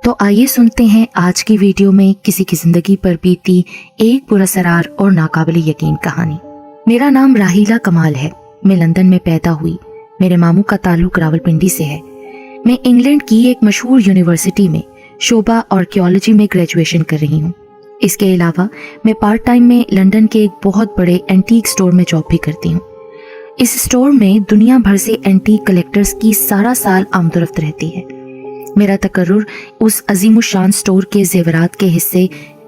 तो आइए सुनते हैं आज की वीडियो में किसी की जिंदगी पर बीती एक पुरअसरार और नाकाबिल यकीन कहानी। मेरा नाम राहीला कमाल है। मैं लंदन में पैदा हुई। मेरे मामू का ताल्लुक रावलपिंडी से है। मैं इंग्लैंड की एक मशहूर यूनिवर्सिटी में शोबा आर्कियोलॉजी में ग्रेजुएशन कर रही हूँ। इसके अलावा मैं पार्ट टाइम में लंदन के एक बहुत बड़े एंटीक स्टोर में जॉब भी करती हूँ। इस स्टोर में दुनिया भर से एंटीक कलेक्टर्स की सारा साल आमदोरफ्त रहती है। मेरा तकर्रुर उस अजीमुशान स्टोर के जेवरात के हिस्से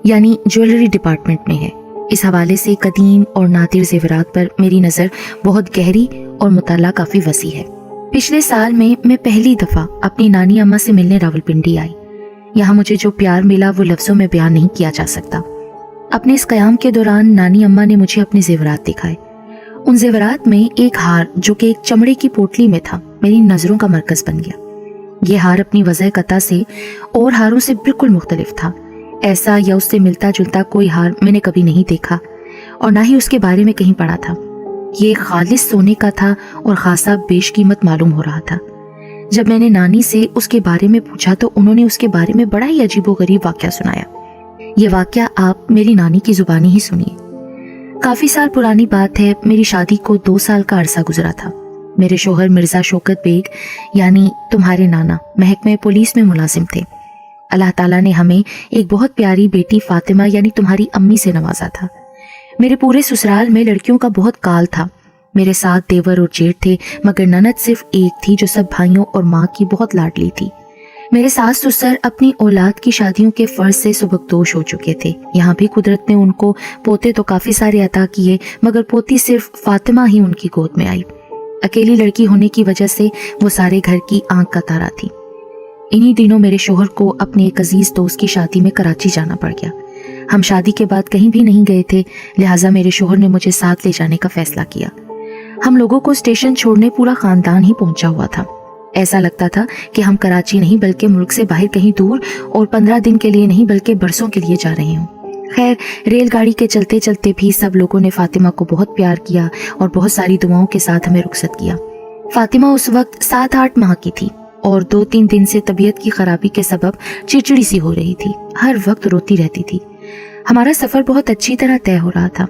यानी ज्वेलरी डिपार्टमेंट में है। इस हवाले से कदीम और नादिर जेवरात पर मेरी नज़र बहुत गहरी और मुताला काफ़ी वसी है। पिछले साल में मैं पहली दफ़ा अपनी नानी अम्मा से मिलने रावलपिंडी आई। यहाँ मुझे जो प्यार मिला वो लफ्ज़ों में बयान नहीं किया जा सकता। अपने इस क़याम के दौरान नानी अम्मा ने मुझे अपने जेवरात दिखाए। उन जेवरात में एक हार जो कि एक चमड़े की पोटली में था मेरी नज़रों का मरकज़ बन गया। ये हार अपनी वजह कता से और हारों से बिल्कुल मुख्तलिफ था। ऐसा या उससे मिलता जुलता कोई हार मैंने कभी नहीं देखा और ना ही उसके बारे में कहीं पढ़ा था। ये खालिस सोने का था और खासा बेशकीमत मालूम हो रहा था। जब मैंने नानी से उसके बारे में पूछा तो उन्होंने उसके बारे में बड़ा ही अजीबोगरीब वाक़या सुनाया। ये वाक़या आप मेरी नानी की ज़ुबानी ही सुनिए। काफ़ी साल पुरानी बात है। मेरी शादी को 2 साल का अरसा गुजरा था। मेरे शोहर मिर्ज़ा शौकत बेग यानी तुम्हारे नाना महकमे पुलिस में मुलाजिम थे। अल्लाह ताला ने हमें एक बहुत प्यारी बेटी फातिमा यानी तुम्हारी अम्मी से नवाजा था। मेरे पूरे ससुराल में लड़कियों का बहुत काल था। मेरे 7 देवर और जेठ थे, मगर ननद सिर्फ एक थी जो सब भाइयों और माँ की बहुत लाडली थी। मेरे सास ससुर अपनी औलाद की शादियों के फर्ज से सुबकदोश हो चुके थे। यहाँ भी कुदरत ने उनको पोते तो काफ़ी सारे अता किए, मगर पोती सिर्फ फातिमा ही उनकी गोद में आई। अकेली लड़की होने की वजह से वो सारे घर की आंख का तारा थी। इन्हीं दिनों मेरे शोहर को अपने एक अजीज दोस्त की शादी में कराची जाना पड़ गया। हम शादी के बाद कहीं भी नहीं गए थे, लिहाजा मेरे शोहर ने मुझे साथ ले जाने का फैसला किया। हम लोगों को स्टेशन छोड़ने पूरा खानदान ही पहुंचा हुआ था। ऐसा लगता था कि हम कराची नहीं बल्कि मुल्क से बाहर कहीं दूर और 15 दिन के लिए नहीं बल्कि बरसों के लिए जा रहे हूँ। खैर, रेलगाड़ी के चलते चलते भी सब लोगों ने फातिमा को बहुत प्यार किया और बहुत सारी दुआओं के साथ हमें रुखसत किया। फातिमा उस वक्त 7-8 माह की थी और 2-3 दिन से तबीयत की खराबी के सबब चिड़चिड़ी सी हो रही थी। हर वक्त रोती रहती थी। हमारा सफ़र बहुत अच्छी तरह तय हो रहा था।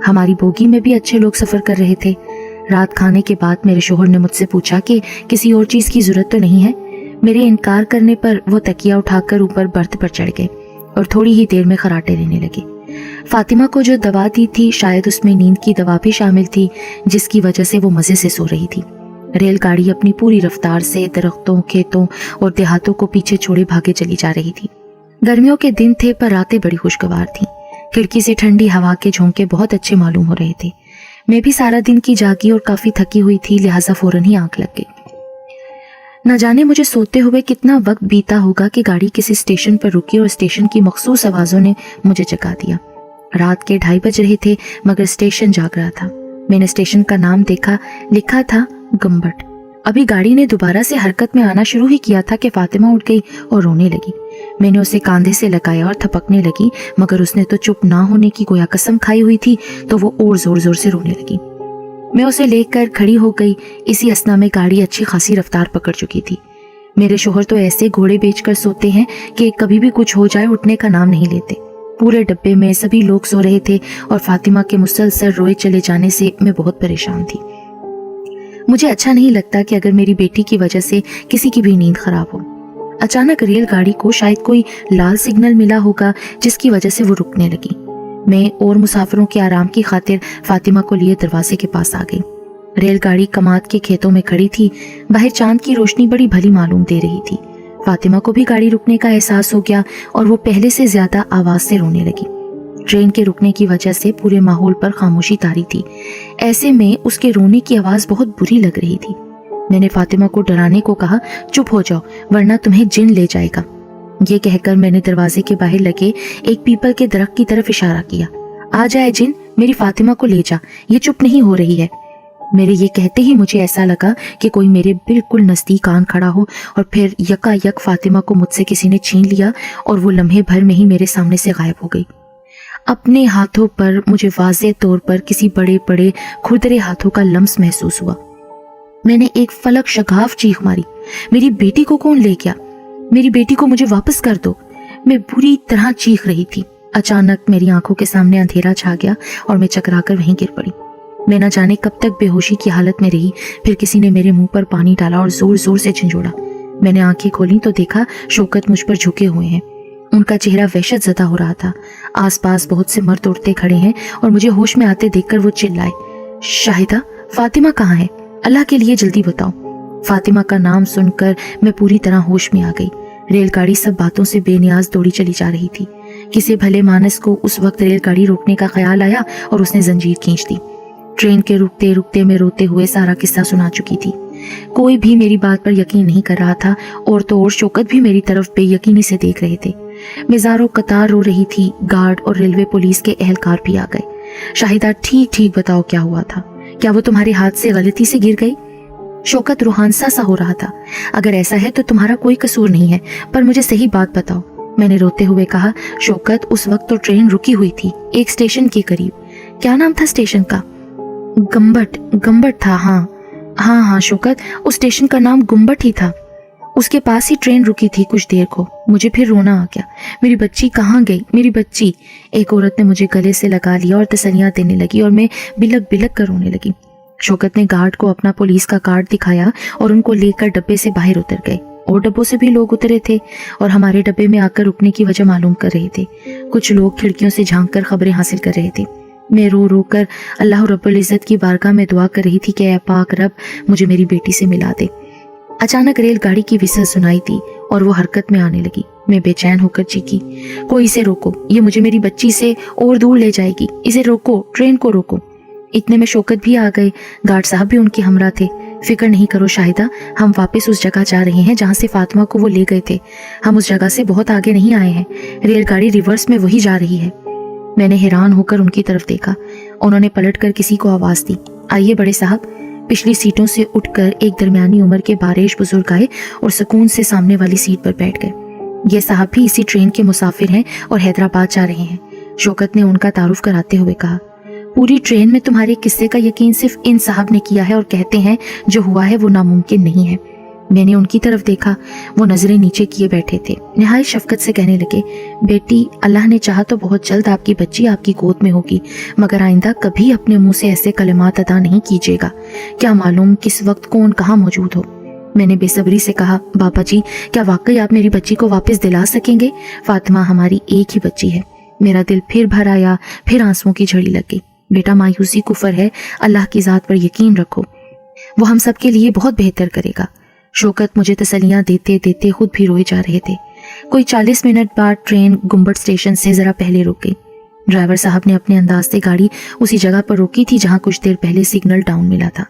हमारी बोगी में भी अच्छे लोग सफ़र कर रहे थे। रात खाने के बाद मेरे शोहर ने मुझसे पूछा कि किसी और चीज़ की ज़रूरत तो नहीं है। मेरे इनकार करने पर वो तकिया उठाकर ऊपर बर्थ पर चढ़ गए और थोड़ी ही देर में खराटे लेने लगे। फातिमा को जो दवा दी थी शायद उसमें नींद की दवा भी शामिल थी, जिसकी वजह से वो मज़े से सो रही थी। रेलगाड़ी अपनी पूरी रफ्तार से दरख्तों, खेतों और देहातों को पीछे छोड़े भागे चली जा रही थी। गर्मियों के दिन थे पर रातें बड़ी खुशगवार थीं। खिड़की से ठंडी हवा के झोंके बहुत अच्छे मालूम हो रहे थे। मैं भी सारा दिन की जागी और काफ़ी थकी हुई थी, लिहाजा फ़ौरन ही आंख लग गई। न जाने मुझे सोते हुए कितना वक्त बीता होगा कि गाड़ी किसी स्टेशन पर रुकी और स्टेशन की मखसूस आवाज़ों ने मुझे जगा दिया। रात के 2:30 बज रहे थे, मगर स्टेशन जाग रहा था। मैंने स्टेशन का नाम देखा, लिखा था गम्बट। अभी गाड़ी ने दोबारा से हरकत में आना शुरू ही किया था कि फातिमा उठ गई और रोने लगी। मैंने उसे कांधे से लगाया और थपकने लगी, मगर उसने तो चुप ना होने की गोया कसम खाई हुई थी, तो वो और जोर जोर से रोने लगी। मैं उसे लेकर खड़ी हो गई। इसी असना में गाड़ी अच्छी खासी रफ्तार पकड़ चुकी थी। मेरे शोहर तो ऐसे घोड़े बेचकर सोते हैं कि कभी भी कुछ हो जाए उठने का नाम नहीं लेते। पूरे डब्बे में सभी लोग सो रहे थे और फातिमा के मुसलसल रोए चले जाने से मैं बहुत परेशान थी। मुझे अच्छा नहीं लगता कि अगर मेरी बेटी की वजह से किसी की भी नींद खराब हो। अचानक रेलगाड़ी को शायद कोई लाल सिग्नल मिला होगा, जिसकी वजह से वो रुकने लगी। मैं और मुसाफिरों के आराम की खातिर फातिमा को लिए दरवाजे के पास आ गई। रेलगाड़ी कमात के खेतों में खड़ी थी। बाहर चांद की रोशनी बड़ी भली मालूम दे रही थी। फातिमा को भी गाड़ी रुकने का एहसास हो गया और वो पहले से ज्यादा आवाज से रोने लगी। ट्रेन के रुकने की वजह से पूरे माहौल पर खामोशी तारी थी। ऐसे में उसके रोने की आवाज बहुत बुरी लग रही थी। मैंने फातिमा को डराने को कहा, चुप हो जाओ वरना तुम्हें जिन ले जाएगा। ये कहकर मैंने दरवाजे के बाहर लगे एक पीपल के दरख्त की तरफ इशारा किया। आ जाए जिन, मेरी फातिमा को ले जा, ये चुप नहीं हो रही है। मेरे ये कहते ही मुझे ऐसा लगा कि कोई मेरे बिल्कुल नजदीक आन खड़ा हो और फिर यकायक फातिमा को मुझसे किसी ने छीन लिया और वो लम्हे भर में ही मेरे सामने से गायब हो गई। अपने हाथों पर मुझे वाज़ेह तौर पर किसी बड़े बड़े खुरदरे हाथों का लम्स महसूस हुआ। मैंने एक फलक शगाफ चीख मारी, मेरी बेटी को कौन ले गया? मेरी बेटी को मुझे वापस कर दो। मैं बुरी तरह चीख रही थी। अचानक मेरी आंखों के सामने अंधेरा छा गया और मैं चकराकर वहीं गिर पड़ी। मैं न जाने कब तक बेहोशी की हालत में रही। फिर किसी ने मेरे मुंह पर पानी डाला और जोर जोर से झंझोड़ा। मैंने आंखें खोली तो देखा शौकत मुझ पर झुके हुए हैं। उनका चेहरा वहशत ज़दा हो रहा था। आसपास बहुत से मर्द औरतें खड़े हैं और मुझे होश में आते देखकर वो चिल्लाए, शाहिदा, फातिमा कहाँ है? अल्लाह के लिए जल्दी बताओ। फातिमा का नाम सुनकर मैं पूरी तरह होश में आ गई। रेलगाड़ी सब बातों से बेनियाज दौड़ी चली जा रही थी। किसी भले मानस को उस वक्त रेलगाड़ी रोकने का ख्याल आया और उसने जंजीर खींच दी। ट्रेन के रुकते रुकते मैं रोते हुए सारा किस्सा सुना चुकी थी। कोई भी मेरी बात पर यकीन नहीं कर रहा था और तो और शौकत भी मेरी तरफ बेयकीनी से देख रहे थे। मैं ज़ारो कतार रो रही थी। गार्ड और रेलवे पुलिस के एहलकार भी आ गए। शाहिदा, ठीक ठीक बताओ क्या हुआ था? क्या वो तुम्हारे हाथ से गलती से गिर गई? शौकत रूहानसा सा हो रहा था। अगर ऐसा है तो तुम्हारा कोई कसूर नहीं है, पर मुझे सही बात बताओ, मैंने रोते हुए कहा। शौकत, उस वक्त तो ट्रेन रुकी हुई थी एक स्टेशन के करीब। क्या नाम था स्टेशन का? गुम्बट था। हाँ शौकत, उस स्टेशन का नाम गुम्बट ही था। उसके पास ही ट्रेन रुकी थी कुछ देर को। मुझे फिर रोना आ गया। मेरी बच्ची कहाँ गई? मेरी बच्ची। एक औरत ने मुझे गले से लगा लिया और तसल्लियां देने लगी और मैं बिलक बिलक कर रोने लगी। शौकत ने गार्ड को अपना पुलिस का कार्ड दिखाया और उनको लेकर डब्बे से बाहर उतर गए। और डब्बों से भी लोग उतरे थे और हमारे डब्बे में आकर रुकने की वजह मालूम कर रहे थे। कुछ लोग खिड़कियों से झांक कर खबरें हासिल कर रहे थे। मैं रो रो कर अल्लाह रब्बुल इज़्ज़त की बारगाह में दुआ कर रही थी कि ऐ पाक रब, मुझे मेरी बेटी से मिला दे। अचानक रेलगाड़ी की विसल सुनाई दी और वो हरकत में आने लगी। मैं बेचैन होकर चीखी, कोई इसे रोको, ये मुझे मेरी बच्ची से और दूर ले जाएगी। इसे रोको, ट्रेन को रोको। इतने में शौकत भी आ गए। गार्ड साहब भी उनके हमरा थे। फिक्र नहीं करो शाहिदा, हम वापस उस जगह जा रहे हैं जहाँ से फातिमा को वो ले गए थे। हम उस जगह से बहुत आगे नहीं आए हैं। रेलगाड़ी रिवर्स में वही जा रही है। मैंने हैरान होकर उनकी तरफ देखा। उन्होंने पलटकर किसी को आवाज दी, आइए बड़े साहब। पिछली सीटों से उठकर एक दरमियानी उम्र के बारिश बुजुर्ग आए और सुकून से सामने वाली सीट पर बैठ गए। ये साहब भी इसी ट्रेन के मुसाफिर हैं और हैदराबाद जा रहे हैं। शौकत ने उनका तारुफ कराते हुए कहा, पूरी ट्रेन में तुम्हारे किस्से का यकीन सिर्फ इन साहब ने किया है और कहते हैं जो हुआ है वो नामुमकिन नहीं है। मैंने उनकी तरफ देखा। वो नजरें नीचे किए बैठे थे। निहायत शफकत से कहने लगे, बेटी, अल्लाह ने चाहा तो बहुत जल्द आपकी बच्ची आपकी गोद में होगी, मगर आइंदा कभी अपने मुंह से ऐसे कलिमात अदा नहीं कीजिएगा। क्या मालूम किस वक्त कौन कहाँ मौजूद हो। मैंने बेसब्री से कहा, बाबा जी, क्या वाकई आप मेरी बच्ची को वापस दिला सकेंगे? फातिमा हमारी एक ही बच्ची है। मेरा दिल फिर भर आया। फिर आंसुओं की झड़ी लग गई। बेटा, मायूसी कुफर है। अल्लाह की ज़ात पर यकीन रखो, वो हम सब के लिए बहुत बेहतर करेगा। शौकत मुझे तसल्लियां देते देते खुद भी रोए जा रहे थे। कोई 40 मिनट बाद ट्रेन गुम्बट स्टेशन से ज़रा पहले रुक गई। ड्राइवर साहब ने अपने अंदाज से गाड़ी उसी जगह पर रोकी थी जहां कुछ देर पहले सिग्नल डाउन मिला था।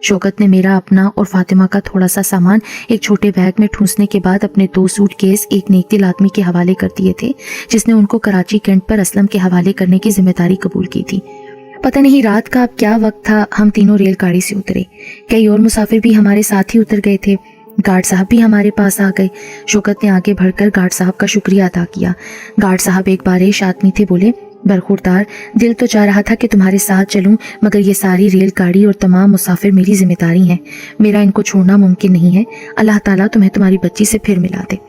शौकत ने मेरा, अपना और फातिमा का थोड़ा सा सामान एक छोटे बैग में ठूंसने के बाद अपने 2 सूटकेस एक नेकदिल आदमी के हवाले कर दिए थे, जिसने उनको कराची कैंट पर असलम के हवाले करने की जिम्मेदारी कबूल की थी। पता नहीं रात का अब क्या वक्त था, हम तीनों रेलगाड़ी से उतरे। कई और मुसाफिर भी हमारे साथ ही उतर गए थे। गार्ड साहब भी हमारे पास आ गए। शौकत ने आगे बढ़कर गार्ड साहब का शुक्रिया अदा किया। गार्ड साहब एक बारिश आदमी थे। बोले, बरखुरदार, दिल तो चाह रहा था कि तुम्हारे साथ चलूं, मगर ये सारी रेलगाड़ी और तमाम मुसाफिर मेरी जिम्मेदारी हैं। मेरा इनको छोड़ना मुमकिन नहीं है। अल्लाह ताला तुम्हें तुम्हारी बच्ची से फिर मिला दे।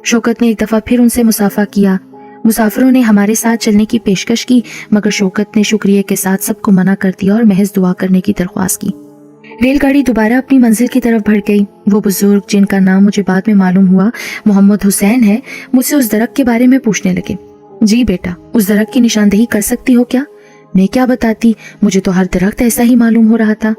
शौकत ने एक दफ़ा फिर उनसे मुसाफा किया। मुसाफिरों ने हमारे साथ चलने की पेशकश की, मगर शौकत ने शुक्रिया के साथ सबको मना कर दिया और महज दुआ करने की दरख्वास्त की। रेलगाड़ी दोबारा अपनी मंजिल की तरफ बढ़ गई। वो बुजुर्ग, जिनका नाम मुझे बाद में मालूम हुआ मोहम्मद हुसैन है, मुझसे उस दरख्त के बारे में पूछने लगे। जी बेटा, उस दरख्त की निशानदेही कर सकती हो क्या? मैं क्या बताती, मुझे तो हर दरख्त ऐसा ही मालूम हो रहा था।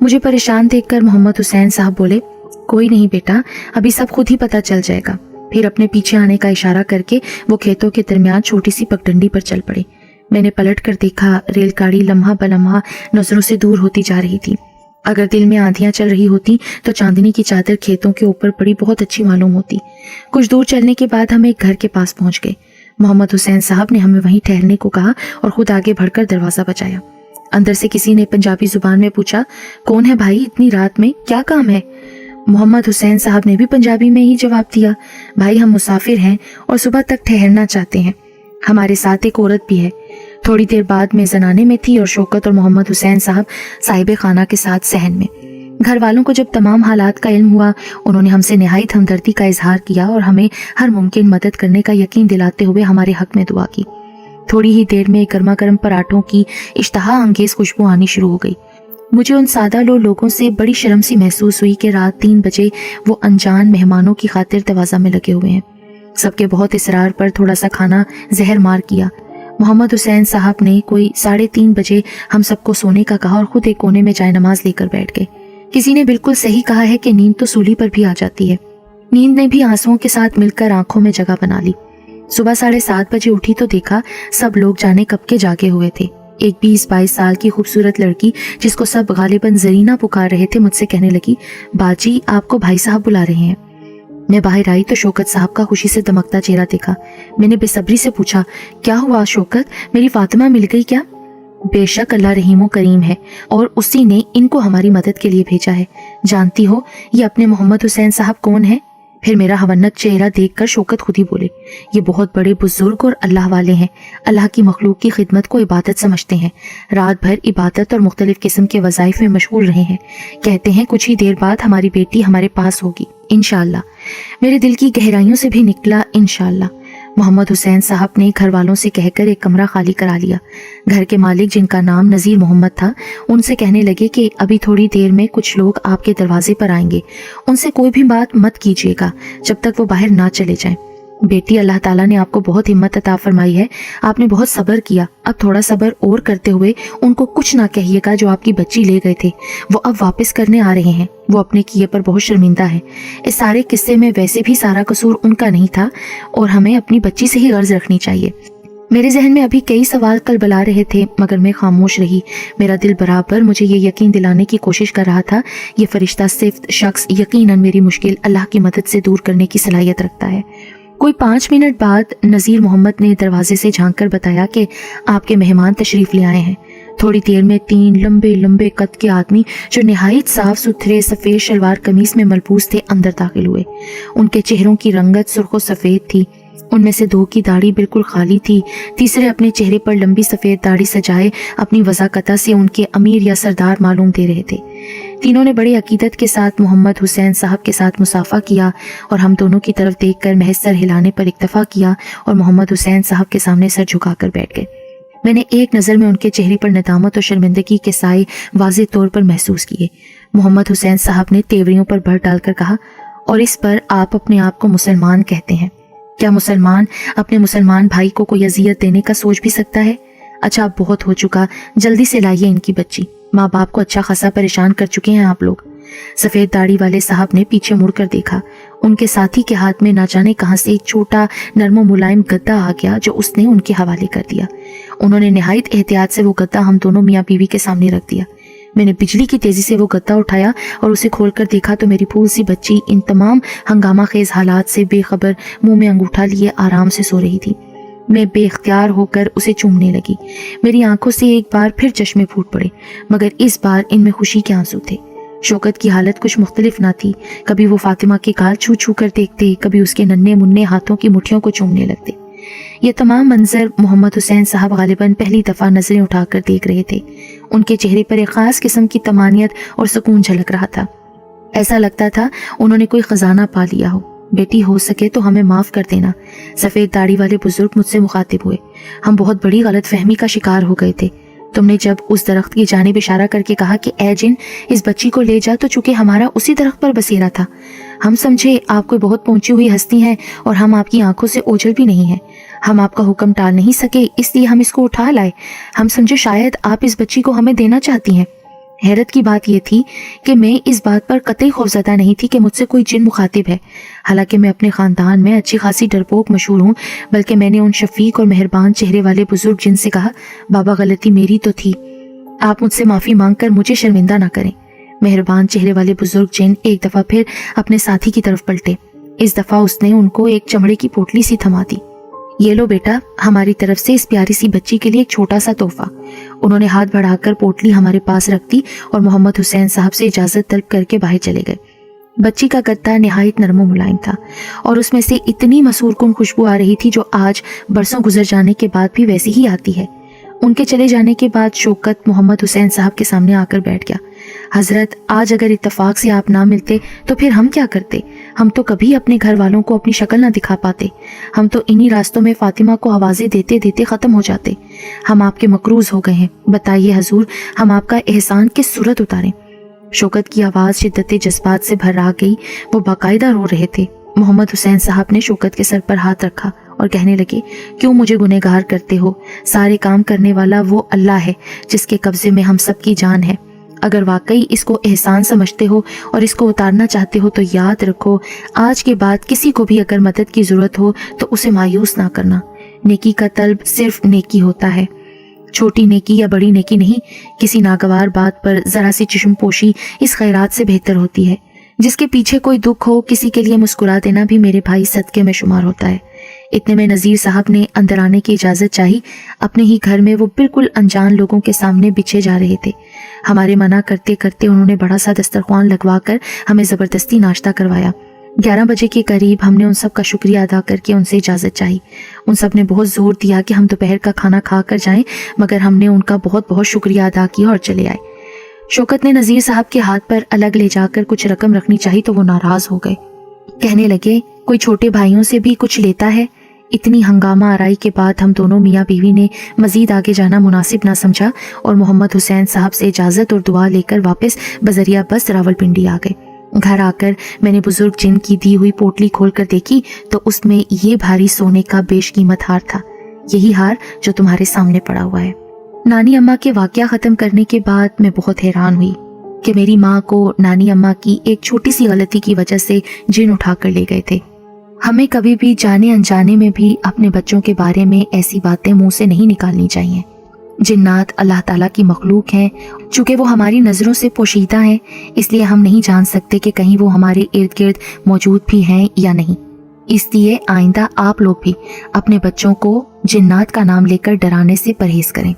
मुझे परेशान देखकर मोहम्मद हुसैन साहब बोले, कोई नहीं बेटा, अभी सब खुद ही पता चल जाएगा। फिर अपने पीछे आने का इशारा करके वो खेतों के दरमियान छोटी सी पगडंडी पर चल पड़े। मैंने पलट कर देखा। रेलगाड़ी लम्हा बलम्हा नजरों से दूर होती जा रही थी। अगर दिल में आंधियां चल रही होती तो चांदनी की चादर खेतों के ऊपर पड़ी बहुत अच्छी मालूम होती। कुछ दूर चलने के बाद हम एक घर के पास पहुंच गए। मोहम्मद हुसैन साहब ने हमें वहीं ठहरने को कहा और खुद आगे बढ़कर दरवाजा बजाया। अंदर से किसी ने पंजाबी जुबान में पूछा, कौन है भाई, इतनी रात में क्या काम है? मोहम्मद हुसैन साहब ने भी पंजाबी में ही जवाब दिया, भाई हम मुसाफिर हैं और सुबह तक ठहरना चाहते हैं। हमारे साथ एक औरत भी है। थोड़ी देर बाद मैं जनाने में थी और शौकत और मोहम्मद हुसैन साहब साहिब खाना के साथ सहन में। घर वालों को जब तमाम हालात का इल्म हुआ, उन्होंने हमसे निहायत हमदर्दी का इजहार किया और हमें हर मुमकिन मदद करने का यकीन दिलाते हुए हमारे हक में दुआ की। थोड़ी ही देर में गर्मा गर्म पराठों की इश्तहा अंगेज खुशबू आनी शुरू हो गई। मुझे उन सादा लोगों से बड़ी शर्म सी महसूस हुई कि रात 3 बजे वो अनजान मेहमानों की खातिर तवाज़ा में लगे हुए हैं। सबके बहुत इसरार पर थोड़ा सा खाना जहर मार किया। मोहम्मद हुसैन साहब ने कोई 3:30 बजे हम सबको सोने का कहा और खुद एक कोने में जाए नमाज लेकर बैठ गए। किसी ने बिल्कुल सही कहा है कि नींद तो सूली पर भी आ जाती है। नींद ने भी आंसुओं के साथ मिलकर आंखों में जगह बना ली। सुबह 7:30 बजे उठी तो देखा सब लोग जाने कब के जागे हुए थे। एक 20-22 साल की खूबसूरत लड़की, जिसको सब गालिबन जरीना पुकार रहे थे, मुझसे कहने लगी, बाजी आपको भाई साहब बुला रहे हैं। मैं बाहर आई तो शौकत साहब का खुशी से दमकता चेहरा देखा। मैंने बेसब्री से पूछा, क्या हुआ शौकत, मेरी फातिमा मिल गई क्या? बेशक अल्लाह रहीम करीम है और उसी ने इनको हमारी मदद के लिए भेजा है। जानती हो ये अपने मोहम्मद हुसैन साहब कौन है? फिर मेरा हवन्नक चेहरा देखकर शौकत खुद ही बोले, ये बहुत बड़े बुजुर्ग और अल्लाह वाले हैं। अल्लाह की मखलूक की खिदमत को इबादत समझते हैं। रात भर इबादत और मुख्तलिफ किस्म के वज़ाइफ में मशगूल रहे हैं। कहते हैं कुछ ही देर बाद हमारी बेटी हमारे पास होगी इंशाअल्लाह। मेरे दिल की गहराइयों से भी निकला इंशाअल्लाह। मोहम्मद हुसैन साहब ने घर वालों से कहकर एक कमरा खाली करा लिया। घर के मालिक, जिनका नाम नज़ीर मोहम्मद था, उनसे कहने लगे कि अभी थोड़ी देर में कुछ लोग आपके दरवाजे पर आएंगे। उनसे कोई भी बात मत कीजिएगा जब तक वो बाहर ना चले जाएं। बेटी, अल्लाह ताला ने आपको बहुत हिम्मत अता फरमाई है। आपने बहुत सब्र किया। अब थोड़ा सब्र और करते हुए उनको कुछ ना कहिएगा जो आपकी बच्ची ले गए थे। वो अब वापस करने आ रहे हैं। वो अपने किए पर बहुत शर्मिंदा है। इस सारे किस्से में वैसे भी सारा कसूर उनका नहीं था और हमें अपनी बच्ची से ही गर्ज रखनी चाहिए। मेरे जहन में अभी कई सवाल कल बला रहे थे, मगर मैं खामोश रही। मेरा दिल बराबर मुझे ये यकीन दिलाने की कोशिश कर रहा था, ये फरिश्ता सिफ्त शख्स यकीनन मेरी मुश्किल अल्लाह की मदद से दूर करने की सलाहियत रखता है। कोई 5 मिनट बाद नज़ीर मोहम्मद ने दरवाजे से झांक कर बताया कि आपके मेहमान तशरीफ़ ले आए हैं। थोड़ी देर में 3 लंबे लंबे कद के आदमी जो निहायत साफ सुथरे सफ़ेद शलवार कमीज में मलबूस थे अंदर दाखिल हुए। उनके चेहरों की रंगत सुर्ख सफ़ेद थी। उनमें से 2 की दाढ़ी बिल्कुल खाली थी। तीसरे अपने चेहरे पर लंबी सफ़ेद दाढ़ी सजाए अपनी वज़ाकता से उनके अमीर या सरदार मालूम दे रहे थे। तीनों ने बड़ी अकीदत के साथ मोहम्मद हुसैन साहब के साथ मुसाफा किया और हम दोनों की तरफ देखकर महज सर हिलाने पर इक्तफा किया और मोहम्मद हुसैन साहब के सामने सर झुकाकर बैठ गए। मैंने एक नज़र में उनके चेहरे पर नदामत और शर्मिंदगी के साए वाज़ेह तौर पर महसूस किए। मोहम्मद हुसैन साहब ने तेवरियों पर भर डालकर कहा, और इस पर आप अपने आप को मुसलमान कहते हैं? क्या मुसलमान अपने मुसलमान भाई को कोई अजियत देने का सोच भी सकता है? अच्छा, अब बहुत हो चुका, जल्दी से लाइए इनकी बच्ची। माँ बाप को अच्छा खासा परेशान कर चुके हैं आप लोग। सफ़ेद दाढ़ी वाले साहब ने पीछे मुड़कर देखा। उनके साथी के हाथ में ना जाने कहां से एक छोटा नरम मुलायम गद्दा आ गया जो उसने उनके हवाले कर दिया। उन्होंने निहायत एहतियात से वो गद्दा हम दोनों मियाँ बीवी के सामने रख दिया। मैंने बिजली की तेजी से वो गद्दा उठाया और उसे खोलकर देखा तो मेरी फूल सी बच्ची इन तमाम हंगामा खेज हालात से बेखबर मुंह में अंगूठा लिए आराम से सो रही थी। मैं बेख्तियार होकर उसे चूमने लगी। मेरी आंखों से एक बार फिर चश्मे फूट पड़े, मगर इस बार इनमें खुशी के आंसू थे। शौकत की हालत कुछ मुख्तलिफ ना थी। कभी वो फातिमा के गाल छू छू कर देखते, कभी उसके नन्हे मुन्ने हाथों की मुट्ठियों को चूमने लगते। ये तमाम मंजर मोहम्मद हुसैन साहब गालिबन पहली दफ़ा नजरें उठाकर देख रहे थे। उनके चेहरे पर एक ख़ास किस्म की तमानियत और सुकून झलक रहा था। ऐसा लगता था उन्होंने कोई ख़जाना पा लिया हो। बेटी, हो सके तो हमें माफ़ कर देना। सफ़ेद दाढ़ी वाले बुजुर्ग मुझसे मुखातिब हुए। हम बहुत बड़ी गलत फहमी का शिकार हो गए थे। तुमने जब उस दरख्त की जानिब इशारा करके कहा कि ए जिन, इस बच्ची को ले जा, तो चूंकि हमारा उसी दरख्त पर बसेरा था, हम समझे आप कोई बहुत पहुंची हुई हस्ती हैं और हम आपकी आंखों से ओझल भी नहीं हैं। हम आपका हुक्म टाल नहीं सके, इसलिए हम इसको उठा लाए। हम समझे शायद आप इस बच्ची को हमें देना चाहती हैं। हैरत की बात यह थी कि मैं इस बात पर कतई खौफज़दा नहीं थी कि मुझसे कोई जिन मुखातिब है। हालांकि मैं अपने ख़ानदान में अच्छी खासी डरपोक मशहूर हूँ, बल्कि मैंने उन शफीक और मेहरबान चेहरे वाले बुजुर्ग जिन से कहा, बाबा गलती मेरी तो थी, आप मुझसे माफ़ी मांग कर मुझे शर्मिंदा ना करें। मेहरबान चेहरे वाले बुजुर्ग जिन एक दफ़ा फिर अपने साथी की तरफ पलटे। इस दफ़ा उसने उनको एक चमड़े की पोटली सी थमा दी। ये लो बेटा, हमारी तरफ से इस प्यारी सी बच्ची के लिए एक छोटा सा तोहफा। उन्होंने हाथ बढ़ाकर पोटली हमारे पास रख दी और मोहम्मद हुसैन साहब से इजाज़त तलब करके बाहर चले गए। बच्ची का गद्दा निहायत नरम मुलायम था और उसमें से इतनी मसूरकुन खुशबू आ रही थी जो आज बरसों गुजर जाने के बाद भी वैसी ही आती है। उनके चले जाने के बाद शौकत मोहम्मद हुसैन साहब के सामने आकर बैठ गया। हजरत, आज अगर इत्तेफाक से आप ना मिलते तो फिर हम क्या करते? हम तो कभी अपने घर वालों को अपनी शक्ल ना दिखा पाते। हम तो इन्हीं रास्तों में फातिमा को आवाज़ें देते देते ख़त्म हो जाते। हम आपके मकरूज़ हो गए हैं। बताइए हजूर, हम आपका एहसान किस सूरत उतारें? शौकत की आवाज़ शिद्दत जज्बात से भर आ गई। वो बाकायदा रो रहे थे। मोहम्मद हुसैन साहब ने शौकत के सर पर हाथ रखा और कहने लगे, क्यों मुझे गुनहगार करते हो? सारे काम करने वाला वो अल्लाह है जिसके कब्जे में हम सब की जान है। अगर वाकई इसको एहसान समझते हो और इसको उतारना चाहते हो तो याद रखो, आज के बाद किसी को भी अगर मदद की ज़रूरत हो तो उसे मायूस ना करना। नेकी का तलब सिर्फ नेकी होता है, छोटी नेकी या बड़ी नेकी नहीं। किसी नागवार बात पर ज़रा सी चश्मपोशी इस खैरात से बेहतर होती है। जिसके पीछे कोई दुख हो, किसी के लिए मुस्कुरा देना भी मेरे भाई सदके में शुमार होता है। इतने में नज़ीर साहब ने अंदर आने की इजाज़त चाही। अपने ही घर में वो बिल्कुल अनजान लोगों के सामने बिछे जा रहे थे। हमारे मना करते करते उन्होंने बड़ा सा दस्तरख्वान लगवा कर हमें ज़बरदस्ती नाश्ता करवाया। 11 बजे के करीब हमने उन सब का शुक्रिया अदा करके उनसे इजाज़त चाही। उन सब ने बहुत ज़ोर दिया कि हम दोपहर का खाना खा कर जाएं, मगर हमने उनका बहुत बहुत शुक्रिया अदा किया और चले आए। शौकत ने नज़ीर साहब के हाथ पर अलग ले जाकर कुछ रकम रखनी चाहिए तो वो नाराज़ हो गए। कहने लगे, कोई छोटे भाइयों से भी कुछ लेता है? इतनी हंगामा आराई के बाद हम दोनों मियाँ बीवी ने मज़ीद आगे जाना मुनासिब ना समझा और मोहम्मद हुसैन साहब से इजाज़त और दुआ लेकर वापस बजरिया बस रावलपिंडी आ गए। घर आकर मैंने बुजुर्ग जिन की दी हुई पोटली खोल कर देखी तो उसमें ये भारी सोने का बेशकीमत हार था। यही हार जो तुम्हारे सामने पड़ा हुआ है। नानी अम्मा के वाक़या ख़त्म करने के बाद मैं बहुत हैरान हुई कि मेरी माँ को नानी अम्मा की एक छोटी सी गलती की वजह से जिन उठा कर ले गए थे। हमें कभी भी जाने अनजाने में भी अपने बच्चों के बारे में ऐसी बातें मुंह से नहीं निकालनी चाहिए। जिन्नात अल्लाह ताला की मखलूक हैं। चूँकि वो हमारी नज़रों से पोशीदा हैं, इसलिए हम नहीं जान सकते कि कहीं वो हमारे इर्द गिर्द मौजूद भी हैं या नहीं। इसलिए आइंदा आप लोग भी अपने बच्चों को जिन्नात का नाम लेकर डराने से परहेज़ करें।